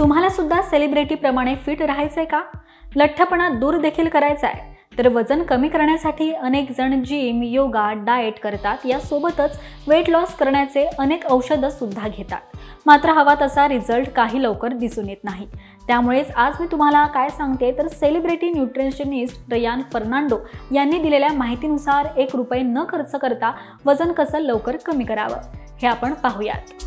तुम्हाला सुद्धा सेलिब्रिटी प्रमाणे फिट राहायचंय का? लठ्ठपणा दूर देखील करायचा आहे तर वजन कमी करण्यासाठी अनेक जण जिम, योगा, डाएट करतात। यासोबतच वेट लॉस करण्याचे अनेक औषधं सुद्धा घेतात। मात्र हवा तसा रिझल्ट काही लवकर दिसून येत नाही। त्यामुळेच आज मी तुम्हाला काय सांगते तर सेलिब्रिटी न्यूट्रिशनिस्ट रयान फर्नांडो यांनी दिलेल्या माहितीनुसार ₹1 न खर्च करता वजन कसं लवकर कमी करावं हे आपण पाहूयात।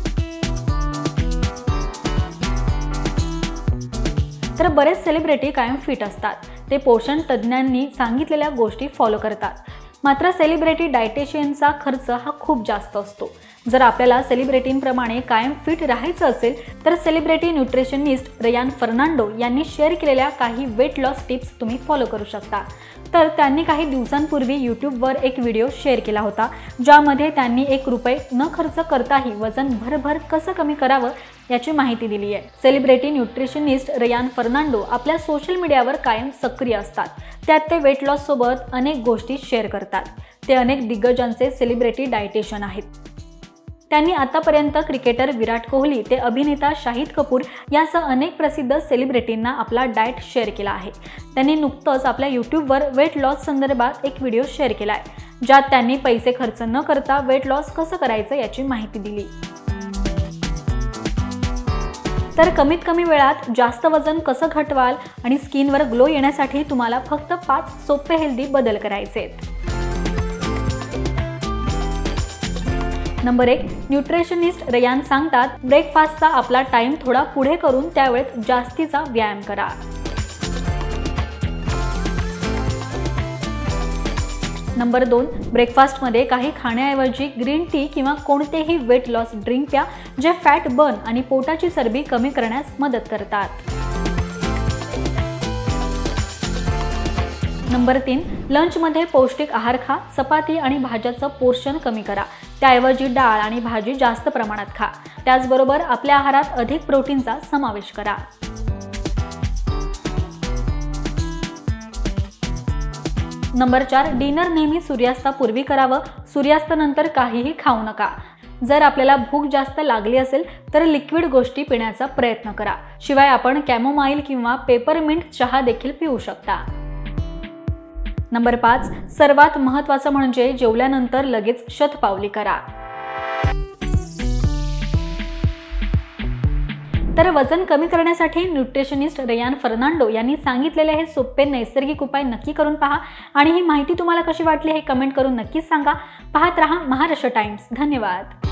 तर बरेच सेलिब्रिटी कायम फिट असतात। ते पोषण तज्ज्ञांनी सांगितलेल्या गोष्टी फॉलो करतात। मात्र सेलिब्रिटी डायटिशियनचा खर्च हा खूप जास्त असतो। जर आपल्याला सेलिब्रिटींप्रमाणे कायम फिट राहायचं असेल तर सेलिब्रिटी न्यूट्रिशनिस्ट रयान फर्नांडो यांनी शेअर केलेल्या काही वेट लॉस टिप्स तुम्ही फॉलो करू शकता। तर त्यांनी काही दिवसांपूर्वी यूट्यूबवर एक व्हिडिओ शेअर केला होता ज्यामध्ये त्यांनी ₹1 न खर्च करताही वजन भरभर कसं कमी करावं याची माहिती दिली आहे। सेलिब्रिटी न्यूट्रिशनिस्ट रयान फर्नांडो आपल्या सोशल मीडियावर कायम सक्रिय असतात। त्यात ते वेट लॉस सोबत अनेक गोष्टी शेअर करतात। ते अनेक दिग्गजांचे सेलिब्रिटी डायटिशियन आहेत। त्यांनी आतापर्यंत क्रिकेटर विराट कोहली ते अभिनेता शाहिद कपूर यासह अनेक प्रसिद्ध सेलिब्रिटींना आपला डाएट शेअर केला आहे। त्यांनी नुकतंच आपल्या यूट्यूबवर वेट लॉस संदर्भात एक व्हिडिओ शेअर केला आहे ज्यात त्यांनी पैसे खर्च न करता वेट लॉस कसं करायचं याची माहिती दिली। तर कमीत कमी वेळात जास्त वजन कसं घटवाल आणि स्किनवर ग्लो येण्यासाठी तुम्हाला फक्त 5 सोपे हेल्दी बदल करायचे आहेत। नंबर 1, न्यूट्रिशनिस्ट रयान सांगतात ब्रेकफास्टचा आपला टाइम थोडा पुढे करून त्यावेळेत जास्तीचा व्यायाम करा। नंबर 2, ब्रेकफास्टमध्ये काही खाण्याऐवजी ग्रीन टी किंवा कोणतेही वेट लॉस ड्रिंक प्या जे फॅट बर्न आणि पोटाची चरबी कमी करण्यास मदत करतात। नंबर 3, लंचमध्ये पौष्टिक आहार खा। चपाती आणि भाज्याचं पोर्शन कमी करा, त्याऐवजी डाळ आणि भाजी जास्त प्रमाणात खा। त्याचबरोबर आपल्या आहारात अधिक प्रोटीनचा समावेश करा। नंबर 4, डिनर नेहमी सूर्यास्तापूर्वी करावं। सूर्यास्तानंतर काहीही खाऊ नका। जर आपल्याला भूक जास्त लागली असेल तर लिक्विड गोष्टी पिण्याचा प्रयत्न करा। शिवाय आपण कॅमोमाईल किंवा पेपरमिंट चहा देखील पिऊ शकता। नंबर 5, सर्वात महत्त्वाचं म्हणजे जेवल्यानंतर लगेच शतपावली करा। तर वजन कमी करण्यासाठी न्यूट्रिशनिस्ट रयान फर्नांडो यांनी सांगितलेले हे सोपे नैसर्गिक उपाय नक्की करून पहा आणि ही माहिती तुम्हाला कशी वाटली हे कमेंट करून नक्कीच सांगा। पाहत रहा महाराष्ट्र टाइम्स। धन्यवाद।